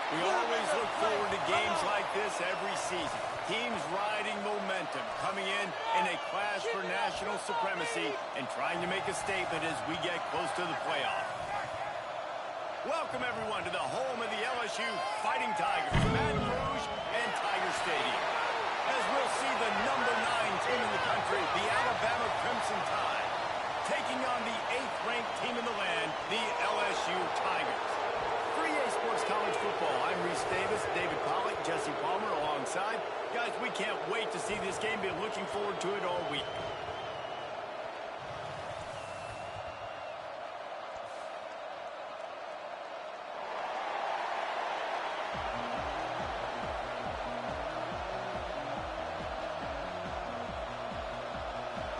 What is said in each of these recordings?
We always look forward to games like this every season. Teams riding momentum, coming in a clash for national supremacy and trying to make a statement as we get close to the playoffs. Welcome, everyone, to the home of the LSU Fighting Tigers, Baton Rouge and Tiger Stadium. As we'll see the number 9 team in the country, the Alabama Crimson Tide, taking on the 8th-ranked team in the land, the LSU Tigers. For EA Sports College Football, I'm Reese Davis, David Pollack, Jesse Palmer alongside. Guys, we can't wait to see this game. Been looking forward to it all week.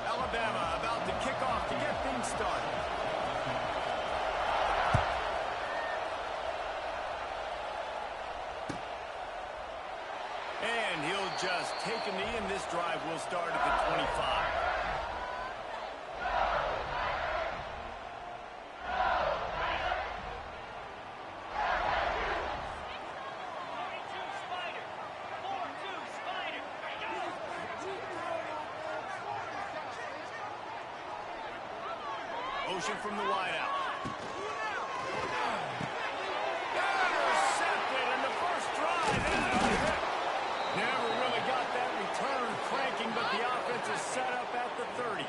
Alabama about to kick off to get things started. And he'll just take a knee, and this drive will start at the 25. Motion from the wideout. Intercepted in the first drive. Never really got that return cranking, but the offense is set up at the 30.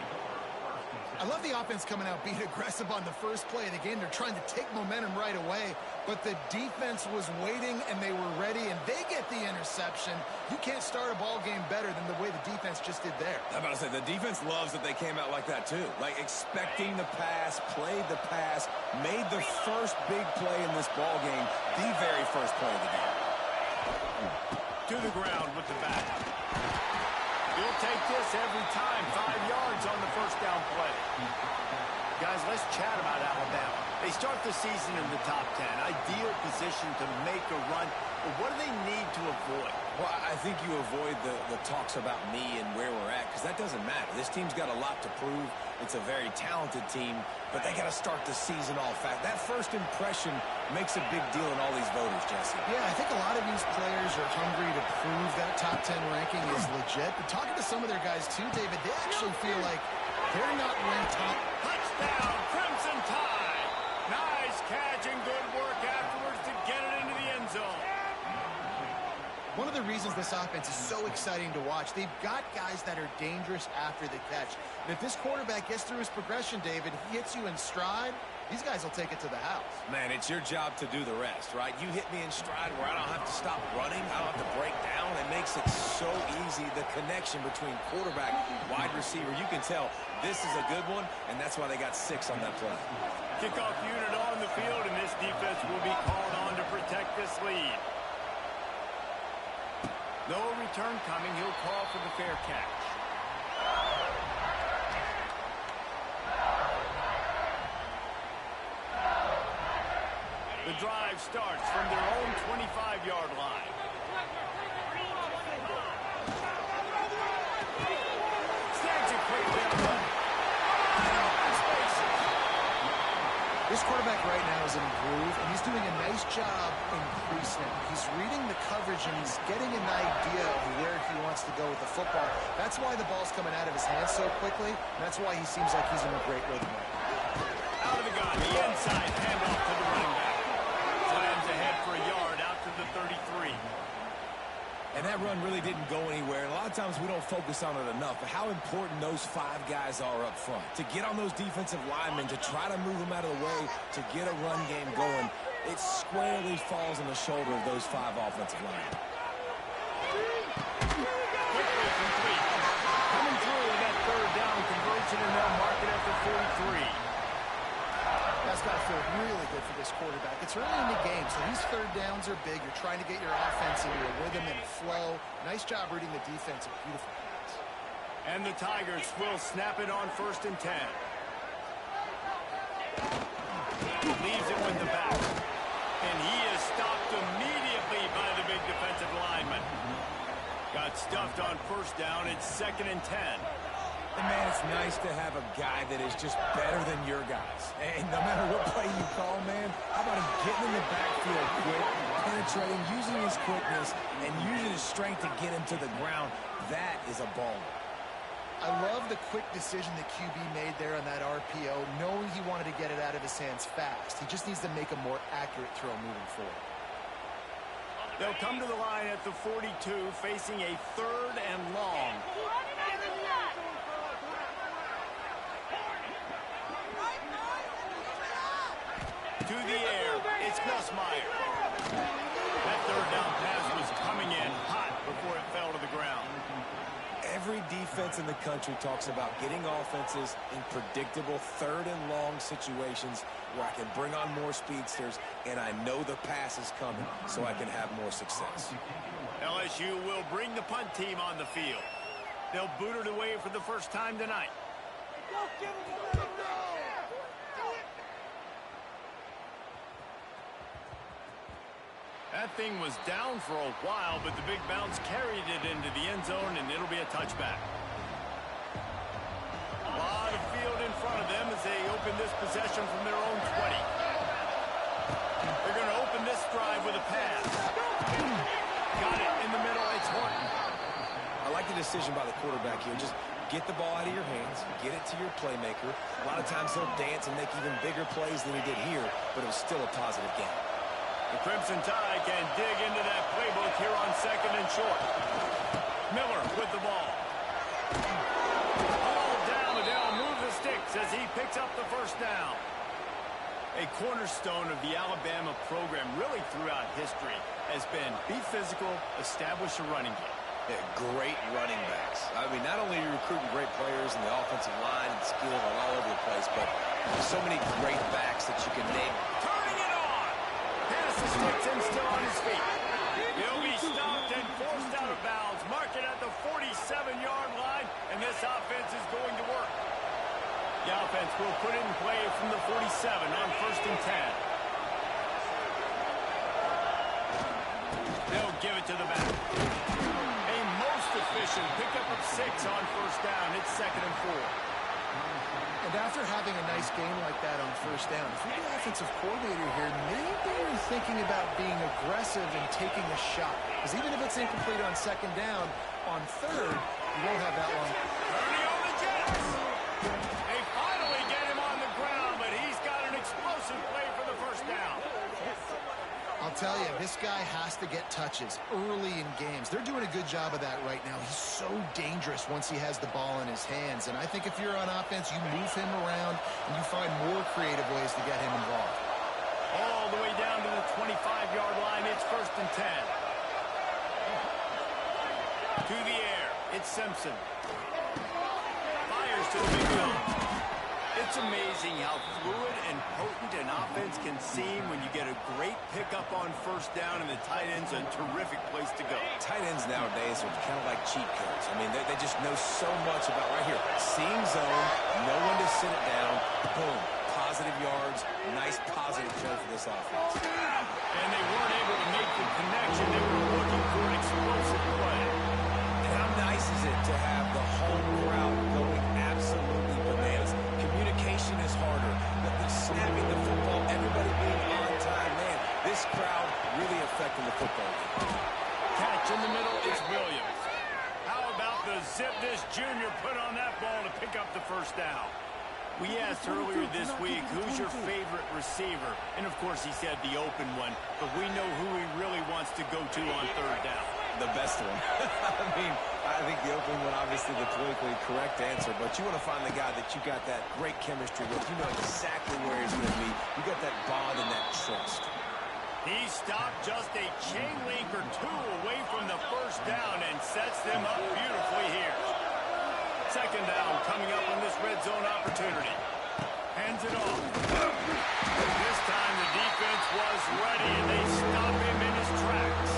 I love the offense coming out being aggressive on the first play of the game. They're trying to take momentum right away, but the defense was waiting, and they were ready, and they get the interception. You can't start a ball game better than the way the defense just did there. I'm about to say, the defense loves that they came out like that, too. Like, expecting the pass, played the pass, made the first big play in this ball game, the very first play of the game. To the ground with the back. He'll take this every time. 5 yards on the first down play. Guys, let's chat about Alabama. They start the season in the top 10. Ideal position to make a run. But what do they need to avoid? Well, I think you avoid the talks about me and where we're at, because that doesn't matter. This team's got a lot to prove. It's a very talented team, but they got to start the season off fast. That first impression makes a big deal in all these voters, Jesse. Yeah, I think a lot of these players are hungry to prove that top 10 ranking is legit. But talking to some of their guys, too, David, they actually feel like they're not ranked top. Touchdown, Crimson Tide. Nice catch and good work afterwards to get it into the end zone. One of the reasons this offense is so exciting to watch, they've got guys that are dangerous after the catch. And if this quarterback gets through his progression, David, he hits you in stride, these guys will take it to the house. Man, it's your job to do the rest, right? You hit me in stride where I don't have to stop running. I don't have to break down. It makes it so easy, the connection between quarterback, wide receiver. You can tell this is a good one, and that's why they got 6 on that play. Kickoff unit on the field, and this defense will be called on to protect this lead. No return coming. He'll call for the fair catch. The drive starts from their own 25-yard line. Stands it quick there. This quarterback right now is in a groove, and he's doing a nice job increasing it. He's reading the coverage, and he's getting an idea of where he wants to go with the football. That's why the ball's coming out of his hands so quickly, and that's why he seems like he's in a great rhythm. Out of the gun, the inside handoff to the running back. Slams ahead for a yard out to the 33. And that run really didn't go anywhere. And a lot of times we don't focus on it enough, but how important those 5 guys are up front. To get on those defensive linemen, to try to move them out of the way, to get a run game going, it squarely falls on the shoulder of those 5 offensive linemen. Quickly complete. Coming through with that third down conversion, and they'll mark it at the 43. That's got to feel really good for this quarterback. It's early in the game, so these third downs are big. You're trying to get your offense into a rhythm and a flow. Nice job reading the defense. A beautiful pass. And the Tigers will snap it on 1st and 10. Leaves it with the back. And he is stopped immediately by the big defensive lineman. Got stuffed on 1st down. It's 2nd and 10. And, man, it's nice to have a guy that is just better than your guys. And no matter what play you call, man, how about him getting in the backfield quick, penetrating, using his quickness, and using his strength to get him to the ground. That is a baller. I love the quick decision the QB made there on that RPO, knowing he wanted to get it out of his hands fast. He just needs to make a more accurate throw moving forward. They'll come to the line at the 42, facing a 3rd and long. To the air, it's Nussmeier. That 3rd down pass was coming in hot before it fell to the ground. Every defense in the country talks about getting offenses in predictable 3rd and long situations where I can bring on more speedsters and I know the pass is coming so I can have more success. LSU will bring the punt team on the field. They'll boot it away for the first time tonight. That thing was down for a while, but the big bounce carried it into the end zone, and it'll be a touchback. A lot of field in front of them as they open this possession from their own 20. They're going to open this drive with a pass. Got it in the middle. It's Horton. I like the decision by the quarterback here. Just get the ball out of your hands, get it to your playmaker. A lot of times he'll dance and make even bigger plays than he did here, but it was still a positive game. The Crimson Tide can dig into that playbook here on 2nd and short. Miller with the ball. Ball down, and they'll move the sticks as he picks up the first down. A cornerstone of the Alabama program really throughout history has been be physical, establish a running game. Yeah, great running backs. I mean, not only are you recruiting great players in the offensive line and skill and all over the place, but there's so many great backs that you can name. Turning it on! Pass the sticks and still on his feet. He'll be stopped and forced out of bounds. Mark it at the 47-yard line, and this offense is going to work. The offense will put it in play from the 47 on 1st and 10. They'll give it to the back. A most efficient pickup of 6 on 1st down. It's 2nd and 4. And after having a nice game like that on 1st down, if you're the offensive coordinator here, maybe you're thinking about being aggressive and taking a shot. Because even if it's incomplete on 2nd down, on 3rd, you won't have that long. Ernie on the Jets. They finally get him on the ground, but he's got an explosive play for the 1st down. I'll tell you, this guy has to get touches early in games. They're doing a good job of that right now. He's so dangerous once he has the ball in his hands. And I think if you're on offense, you move him around and you find more creative ways to get him involved. All the way down to the 25-yard line. It's 1st and 10. To the air. It's Simpson. Fires to the big zone. It's amazing how fluid and potent an offense can seem when you get a great pickup on 1st down, and the tight end's a terrific place to go. Tight ends nowadays are kind of like cheat codes. I mean, they just know so much about right here. Seeing zone, know when to sit it down, boom, positive yards, nice positive show for this offense. And they weren't able to make the connection. They were looking for an explosive play. And how nice is it to have the home crowd going absolutely bananas? Communication is harder. The snapping the football, everybody being on time, man, this crowd really affecting the football game. Catch in the middle, it's Williams. How about the zip this junior put on that ball to pick up the 1st down? We asked earlier this week, who's your favorite receiver? And, of course, he said the open one, but we know who he really wants to go to on 3rd down. The best one. I mean, I think the opening one, obviously the politically correct answer, but you want to find the guy that you got that great chemistry with. You know exactly where he's going to be. You got that bond and that trust. He stopped just a chain link or 2 away from the 1st down and sets them up beautifully here. 2nd down coming up on this red zone opportunity. Hands it off. This time the defense was ready, and they stop him in his tracks.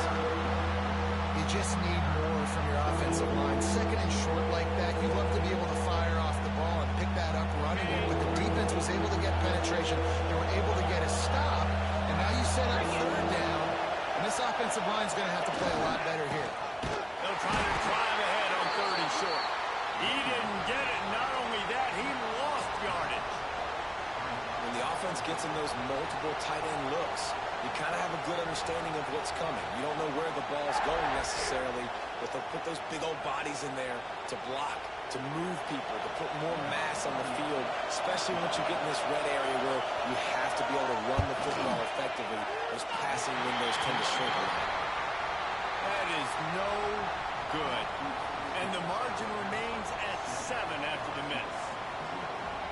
You just need more from your offensive line. 2nd and short like that, you love to be able to fire off the ball and pick that up running it. But the defense was able to get penetration. They were able to get a stop. And now you set up 3rd down. And this offensive line is going to have to play a lot better here. They'll try to drive ahead on 3rd and short. He didn't get it. Not only that, he lost yardage. When the offense gets in those multiple tight end looks, you kind of have a good understanding of what's coming. You don't know where the ball's going necessarily, but they'll put those big old bodies in there to block, to move people, to put more mass on the field, especially once you get in this red area where you have to be able to run the football effectively. Those passing windows tend to shrink a lot. That is no good. And the margin remains at 7 after the miss.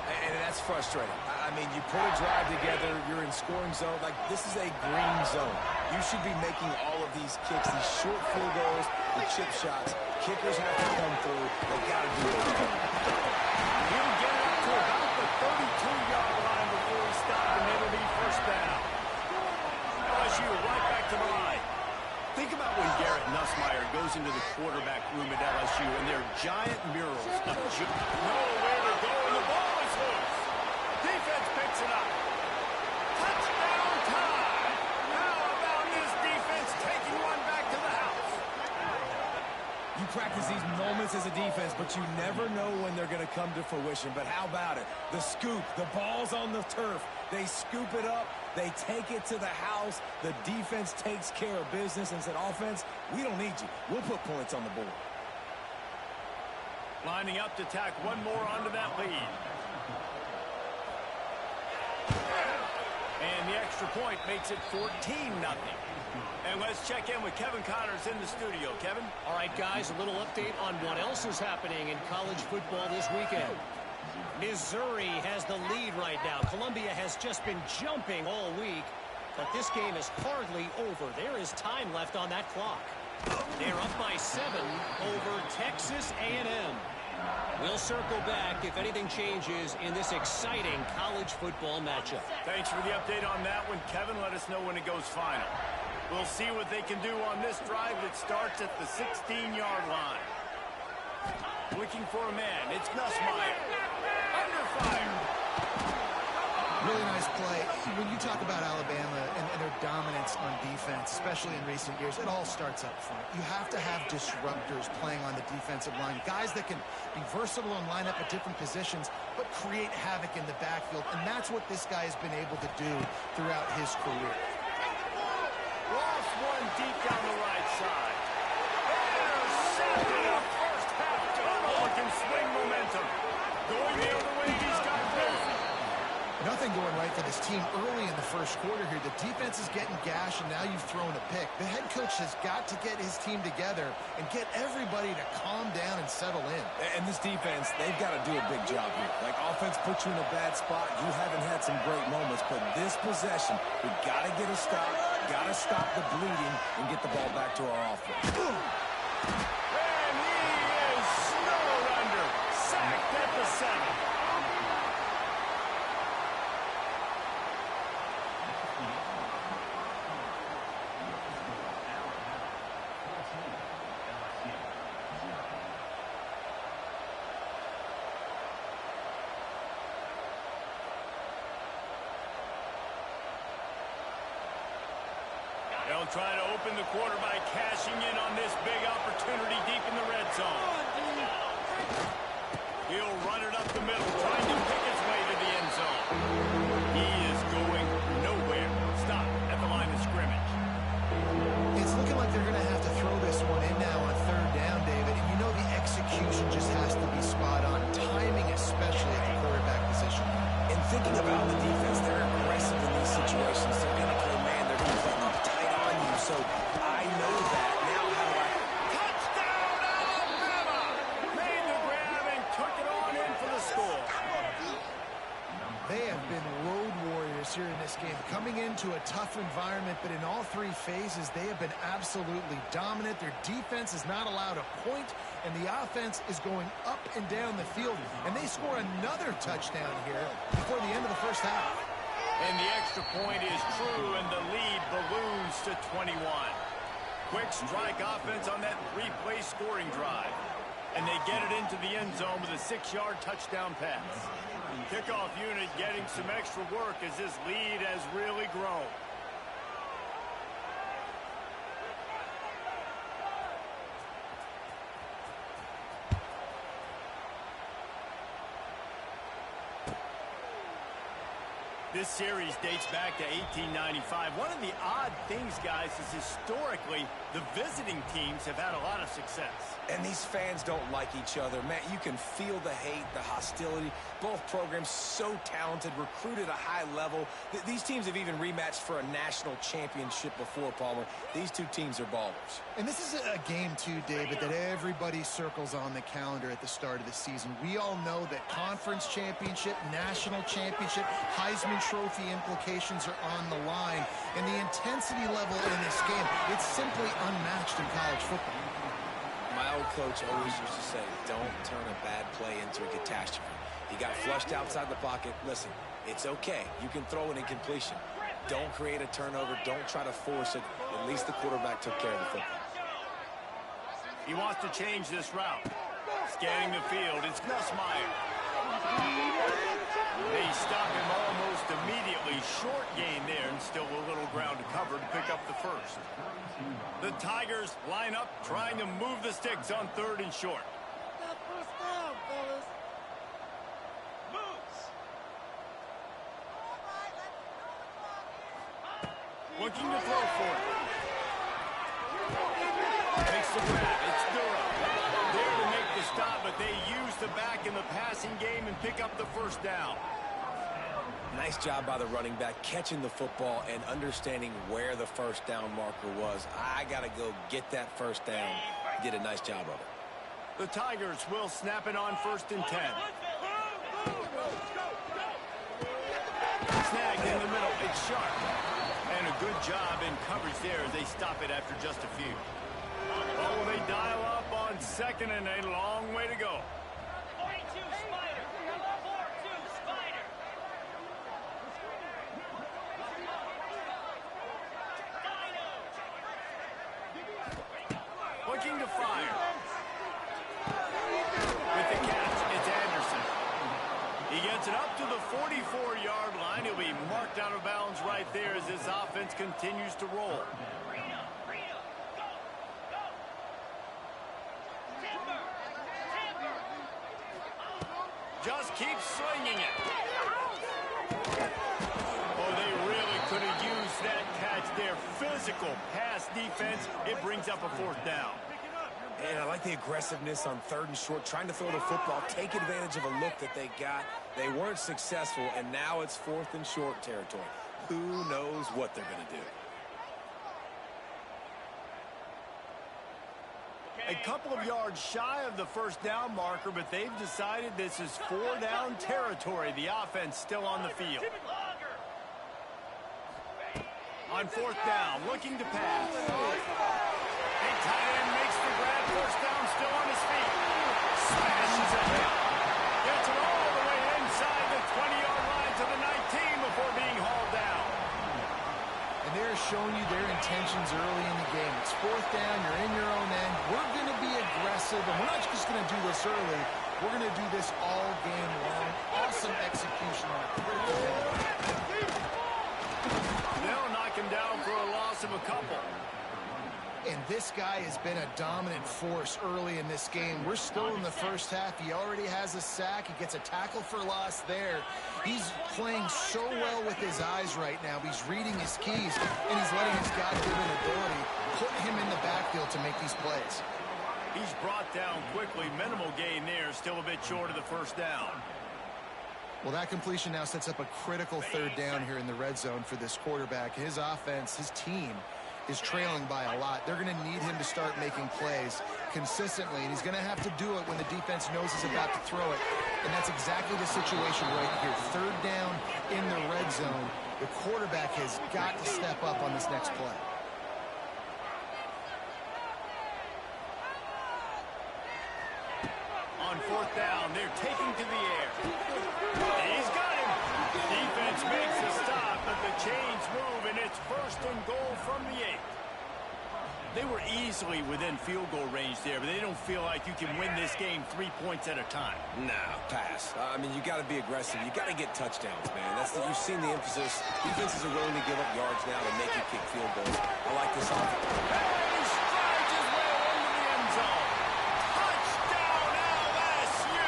And that's frustrating. I mean, you put a drive together, you're in scoring zone. Like, this is a green zone. You should be making all of these kicks, these short field goals, the chip shots. Kickers have to come through. They got to do it. He'll get it up to about the 32-yard line before he stopped, and it'll be first down. LSU right back to the line. Think about when Garrett Nussmeier goes into the quarterback room at LSU, and there are giant murals of nowhere to go, and the ball is loose. Defense picks it up. Touchdown time. How about this defense taking one back to the house? You practice these moments as a defense, but you never know when they're going to come to fruition. But how about it? The scoop, the ball's on the turf. They scoop it up. They take it to the house. The defense takes care of business and said, offense, we don't need you. We'll put points on the board. Lining up to tack one more onto that lead. And the extra point makes it 14-0. And let's check in with Kevin Connors in the studio. Kevin? All right, guys, a little update on what else is happening in college football this weekend. Missouri has the lead right now. Columbia has just been jumping all week, but this game is hardly over. There is time left on that clock. They're up by 7 over Texas A&M. We'll circle back if anything changes in this exciting college football matchup. Thanks for the update on that one, Kevin. Let us know when it goes final. We'll see what they can do on this drive that starts at the 16-yard line. Looking for a man. It's Nussmeier. Under fire. Really nice play. When you talk about Alabama and their dominance on defense, especially in recent years, it all starts up front. You have to have disruptors playing on the defensive line, guys that can be versatile and line up at different positions, but create havoc in the backfield, and that's what this guy has been able to do throughout his career. Lost one deep down the right side. Intercepted a first half turnover can swing momentum. Going the other way, he's got this. Nothing going right for this team early in the first quarter here. The defense is getting gashed, and now you've thrown a pick. The head coach has got to get his team together and get everybody to calm down and settle in. And this defense, they've got to do a big job here. Like, offense puts you in a bad spot. You haven't had some great moments, but this possession, we got to get a stop, got to stop the bleeding, and get the ball back to our offense. And he is snowed under. Sacked at the 7. They'll try to open the quarter by cashing in on this big opportunity deep in the red zone. He'll run it up the middle, trying to pick his way to the end zone. He is going nowhere. Stop at the line of scrimmage. It's looking like they're going to have to throw this one in now on 3rd down, David. And you know the execution just has to be spot on. Timing, especially at the quarterback position. And thinking about the defense, they're aggressive in these situations. They're going to play man. They're going to play up tight on you. So I know that. Now how do I... Touchdown, Alabama! Made the grab and took it on in for the score. They have been road warriors here in this game, coming into a tough environment, but in all 3 phases, they have been absolutely dominant. Their defense is not allowed a point, and the offense is going up and down the field, and they score another touchdown here before the end of the first half. And the extra point is true, and the lead balloons to 21. Quick strike offense on that 3-play scoring drive. And they get it into the end zone with a 6-yard touchdown pass. Kickoff unit getting some extra work as this lead has really grown. This series dates back to 1895. One of the odd things, guys, is historically the visiting teams have had a lot of success. And these fans don't like each other. Man, you can feel the hate, the hostility. Both programs so talented, recruited at a high level. These teams have even rematched for a national championship before, Palmer. These two teams are ballers. And this is a game, too, David, that everybody circles on the calendar at the start of the season. We all know that conference championship, national championship, Heisman Trophy implications are on the line. And the intensity level in this game, it's simply unmatched in college football. My old coach always used to say, don't turn a bad play into a catastrophe. He got flushed outside the pocket. Listen, it's okay. You can throw an incompletion. Don't create a turnover. Don't try to force it. At least the quarterback took care of the football. He wants to change this route. Scanning the field, it's Nussmeier. They stop him almost immediately. Short gain there, and still a little ground to cover to pick up the first. The Tigers line up, trying to move the sticks on 3rd and short. That first down, fellas. Looking to throw for it. Makes the grab. It's Durham. There to make the stop, but they use the back in the passing game and pick up the first down. Nice job by the running back, catching the football and understanding where the first down marker was. I got to go get that first down. He did a nice job of it. The Tigers will snap it on 1st and 10. Snagged in the middle. It's Sharp. And a good job in coverage there as they stop it after just a few. Oh, they dial up on 2nd and a long way to go. 42 Spider. 42 Spider. Looking to fire. With the catch, it's Anderson. He gets it up to the 44-yard line. He'll be marked out of bounds right there as this offense continues to roll. Just keep slinging it. Oh, they really could have used that catch there. Physical pass defense. It brings up a 4th down. And I like the aggressiveness on 3rd and short, trying to throw the football, take advantage of a look that they got. They weren't successful, and now it's 4th and short territory. Who knows what they're going to do? A couple of yards shy of the first down marker, but they've decided this is 4-down territory. The offense still on the field. On 4th down, looking to pass. A tight end makes the grab. First down, still on his feet. Smashes ahead. Gets it all the way inside the 20-yard line to the 19 before being hauled down. And they're showing you their intentions early in the game. It's 4th down, you're in your own end. We're going to be aggressive, and we're not just going to do this early. We're going to do this all game long. Awesome execution on a critical hit. They'll knock him down for a loss of a couple. And this guy has been a dominant force early in this game. We're still in the first half. He already has a sack. He gets a tackle for loss there. He's playing so well with his eyes right now. He's reading his keys, and he's letting his God-given ability put him in the backfield to make these plays. He's brought down quickly. Minimal gain there. Still a bit short of the first down. Well, that completion now sets up a critical 3rd down here in the red zone for this quarterback. His offense, his team, is trailing by a lot. They're going to need him to start making plays consistently, and he's going to have to do it when the defense knows he's about to throw it. And that's exactly the situation right here. 3rd down in the red zone. The quarterback has got to step up on this next play. On 4th down, they're taking to the air. He's got him. Defense makes the stop, but the chains move, and it's 1st and goal from the 8. They were easily within field goal range there, but they don't feel like you can win this game 3 points at a time. Nah, pass. I mean, you got to be aggressive. You got to get touchdowns, man. You've seen the emphasis. Defenses are willing to give up yards now to make you kick field goals. I like this offense. He strides his way into the end zone. Touchdown, LSU!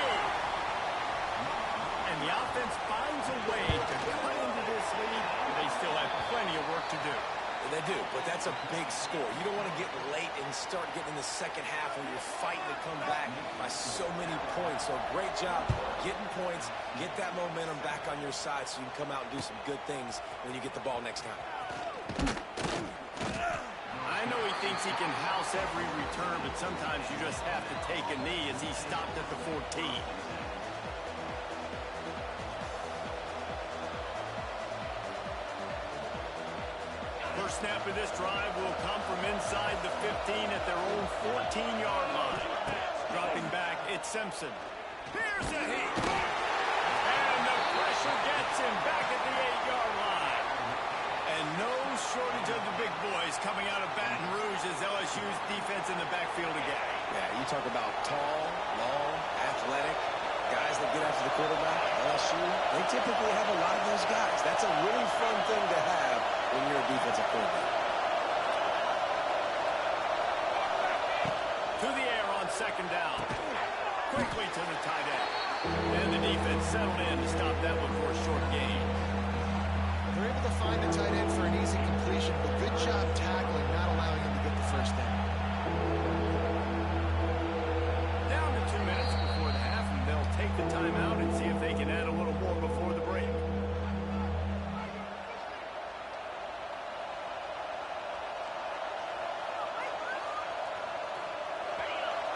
And the offense finds a way to cut into this They do, but that's a big score. You don't want to get late and start getting in the second half when you're fighting to come back by so many points. So great job getting points, get that momentum back on your side so you can come out and do some good things when you get the ball next time. I know he thinks he can house every return, but sometimes you just have to take a knee as he stopped at the 14. First snap of this drive will come from inside the 15 at their own 14-yard line. Dropping back, it's Simpson. Here's a heat. And the pressure gets him back at the 8-yard line. And no shortage of the big boys coming out of Baton Rouge as LSU's defense in the backfield again. Yeah, you talk about tall, long, athletic, guys that get after the quarterback. LSU, they typically have a lot of those guys. That's a really fun thing to have when you're a defensive quarterback. To the air on second down. Quickly to the tight end. And the defense settled in to stop that one for a short gain. They're able to find the tight end for an easy completion, but good job tackling, not allowing him to get the first down. Down to 2 minutes before the half, and they'll take the timeout and see if they can add a little more before the break.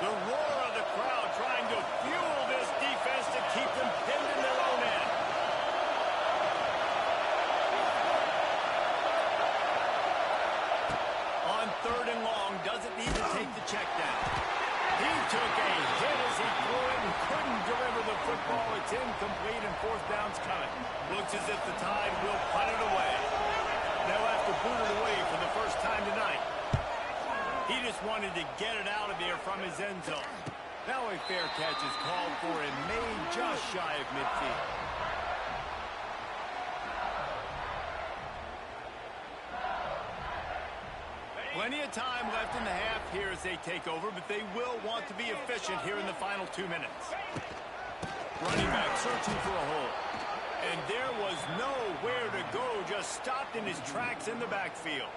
The roar of the crowd trying to fuel this defense to keep them pinned in their own end. On third and long, doesn't need to take the check down. He took a hit as he threw it and couldn't deliver the football. It's incomplete and fourth down's coming. Looks as if the Tide will punt it away. They'll have to boot it away for the first time tonight. He just wanted to get it out of there from his end zone. Now a fair catch is called for and made just shy of midfield. Plenty of time left in the half here as they take over, but they will want to be efficient here in the final 2 minutes. Running back searching for a hole. And there was nowhere to go, just stopped in his tracks in the backfield.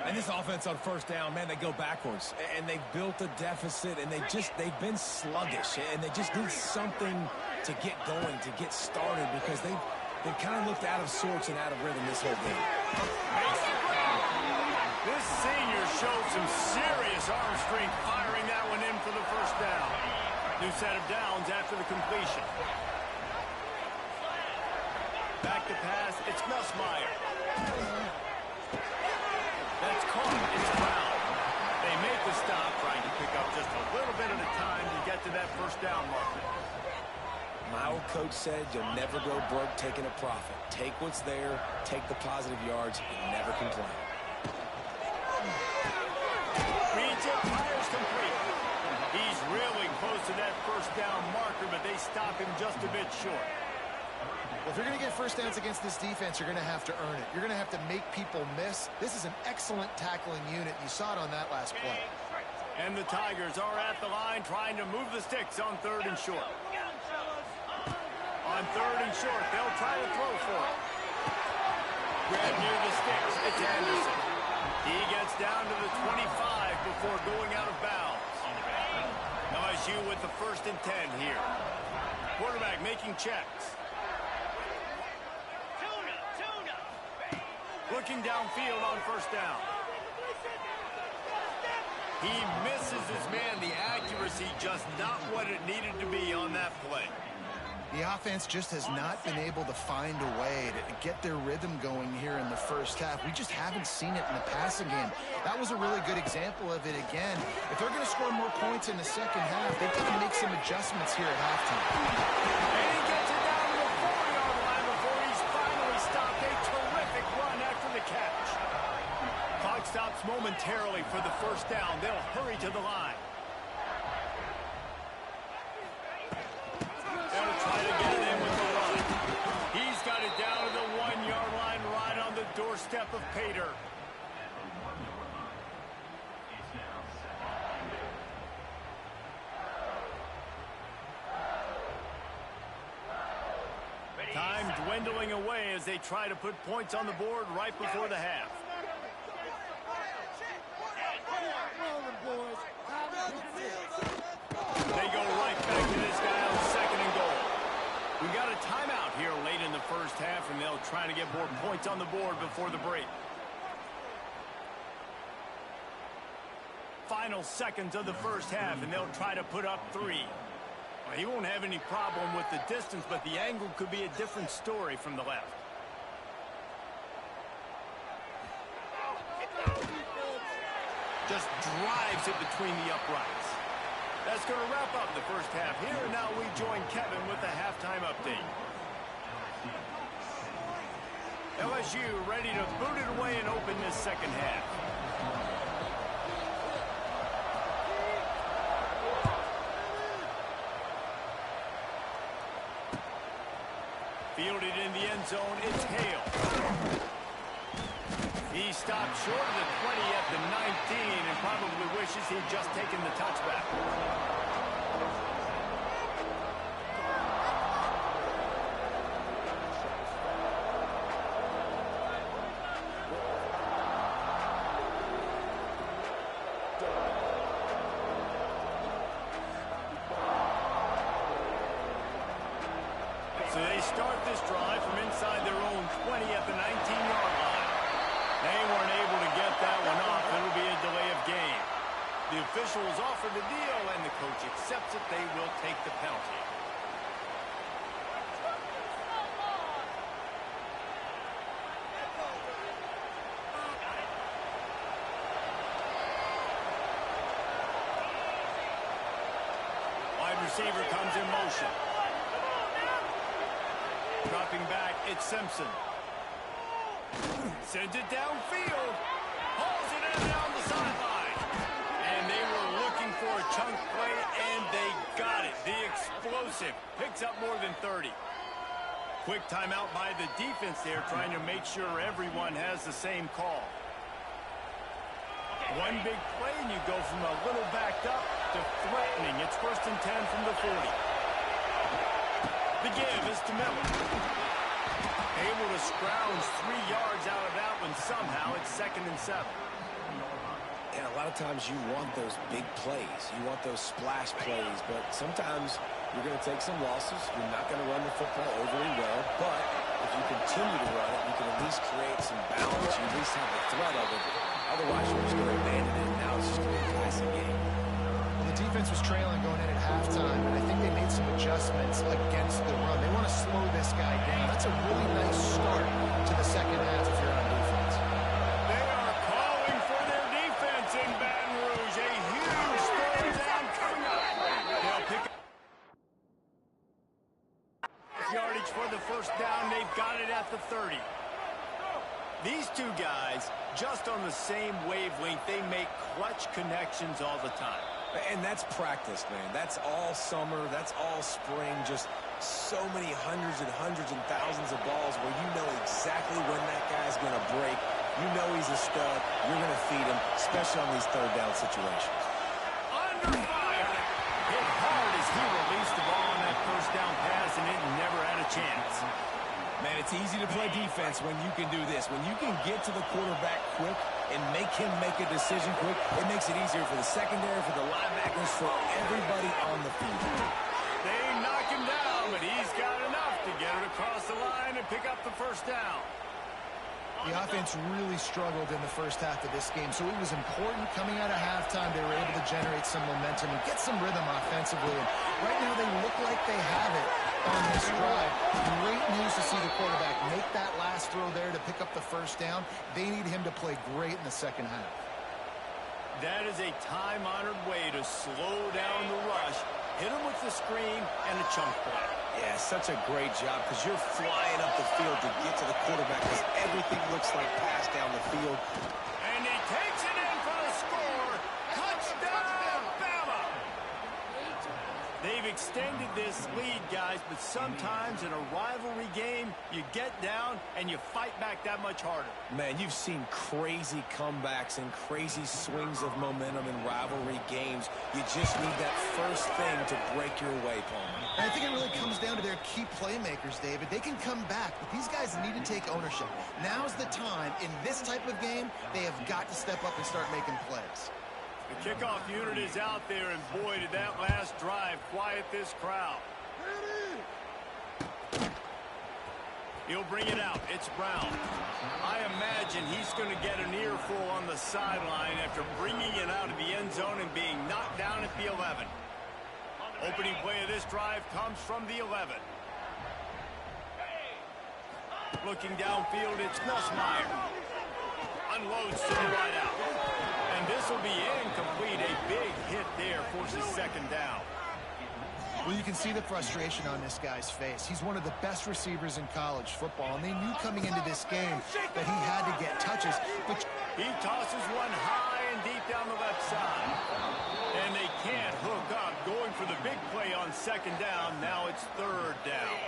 And this offense on first down, man, they go backwards. And they've built a deficit, and they've been sluggish. And they just need something to get going, to get started, because they've kind of looked out of sorts and out of rhythm this whole game. This senior showed some serious arm strength firing that one in for the first down. New set of downs after the completion. Back to pass, it's Nussmeier. That's caught, it's foul. They make the stop, trying to pick up just a little bit at a time to get to that first down marker. My old coach said you'll never go broke taking a profit. Take what's there, take the positive yards, and never complain. Reads it, fires complete. He's really close to that first down marker, but they stop him just a bit short. Well, if you're going to get first downs against this defense, you're going to have to earn it. You're going to have to make people miss. This is an excellent tackling unit. You saw it on that last play. And the Tigers are at the line trying to move the sticks on third and short. On third and short, they'll try to throw for it. Grab near the sticks. It's Anderson. He gets down to the 25 before going out of bounds. LSU with the 1st and 10 here. Quarterback making checks. Looking downfield on first down. He misses his man. The accuracy just not what it needed to be on that play. The offense just has not been able to find a way to get their rhythm going here in the first half. We just haven't seen it in the passing game. That was a really good example of it again. If they're going to score more points in the second half, they've got to make some adjustments here at halftime. And he gets it down to the 4-yard line before he's finally stopped. A terrific run after the catch. Clock stops momentarily for the first down. They'll hurry to the line. They'll try to get it in with the run. He's got it down to the 1-yard line right on the doorstep of Pater. Time dwindling away as they try to put points on the board right before the half. They go right back to this guy on 2nd and goal. We got a timeout here late in the first half, and they'll try to get more points on the board before the break. Final seconds of the first half, and they'll try to put up 3. Well, he won't have any problem with the distance, but the angle could be a different story from the left. Just drives it between the uprights. That's going to wrap up the first half here, and now we join Kevin with the halftime update. LSU ready to boot it away and open this second half. Fielded in the end zone, it's Hale. He stopped short of the 20 at the 19 and probably wishes he'd just taken the touchback. So they start this drive from inside their own 20 at the 19-yard line. They weren't able to get that one off. It'll be a delay of game. The officials offer the deal, and the coach accepts it. They will take the penalty. Wide receiver comes in motion. Dropping back, it's Simpson. Sends it downfield. Hauls it in down the sideline. And they were looking for a chunk play, and they got it. The explosive picks up more than 30. Quick timeout by the defense there, trying to make sure everyone has the same call. One big play, and you go from a little backed up to threatening. It's 1st and 10 from the 40. The give is to Miller. Able to scrounge 3 yards out of that one somehow. It's 2nd and 7. And a lot of times you want those big plays. You want those splash plays. But sometimes you're going to take some losses. You're not going to run the football overly well. But if you continue to run it, you can at least create some balance. You at least have the threat of it. Otherwise, you're just going to abandon it. Now it's just going to be a passing game. Well, the defense was trailing going in at halftime, and I think they made some adjustments against the run. They want to slow this guy down. That's a really nice start to the second half if you're on defense. They are calling for their defense in Baton Rouge. A huge third down coming up. They'll pick up yardage for the first down. They've got it at the 30. These two guys, just on the same wavelength, they make clutch connections all the time. And that's practice, man. That's all summer. That's all spring. Just so many hundreds and thousands of balls where you know exactly when that guy's going to break. You know he's a stud. You're going to feed him, especially on these third down situations. Under fire. Hit hard as he released the ball on that first down pass, and it never had a chance. Man, it's easy to play defense when you can do this. When you can get to the quarterback quick and make him make a decision quick, it makes it easier for the secondary, for the linebackers, for everybody on the field. They knock him down, but he's got enough to get it across the line and pick up the first down. The offense really struggled in the first half of this game, so it was important coming out of halftime. They were able to generate some momentum and get some rhythm offensively. And right now they look like they have it on this drive. Great news to see the quarterback make that last throw there to pick up the first down. They need him to play great in the second half. That is a time-honored way to slow down the rush, hit him with the screen, and a chunk play. Yeah, such a great job because you're flying up the field to get to the quarterback because everything looks like pass down the field. And he takes it in for the score. Touchdown, Bama! They've extended this lead, guys, but sometimes in a rivalry game, you get down and you fight back that much harder. Man, you've seen crazy comebacks and crazy swings of momentum in rivalry games. You just need that first thing to break your way, Palmer. And I think it really comes down to their key playmakers, David. They can come back, but these guys need to take ownership. Now's the time. In this type of game, they have got to step up and start making plays. The kickoff unit is out there, and boy, did that last drive quiet this crowd. He'll bring it out. It's Brown. I imagine he's going to get an earful on the sideline after bringing it out of the end zone and being knocked down at the 11. Opening play of this drive comes from the 11. Looking downfield, it's Nussmeier. Unloads to the right out. And this will be incomplete. A big hit there forces second down. Well, you can see the frustration on this guy's face. He's one of the best receivers in college football, and they knew coming into this game that he had to get touches. But he tosses one high and deep down the left side. And they can't hook up. Going for the big play on second down. Now it's third down.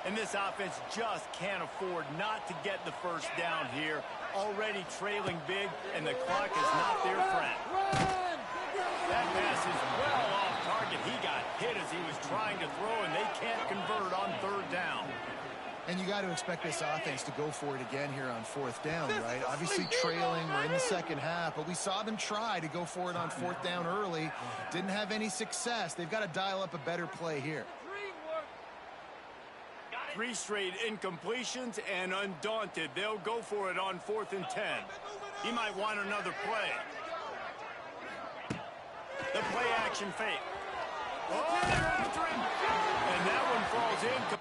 And this offense just can't afford not to get the first down here. Already trailing big, and the clock is not their friend. That pass is well off target. He got hit as he was trying to throw, and they can't convert on third down. And you got to expect this offense to go for it again here on fourth down, right? Obviously trailing, we're in the second half, but we saw them try to go for it on fourth down early. Didn't have any success. They've got to dial up a better play here. 3 straight incompletions, and undaunted, they'll go for it on 4th and 10. He might want another play. The play action fake. Oh, they're after him. And that one falls in.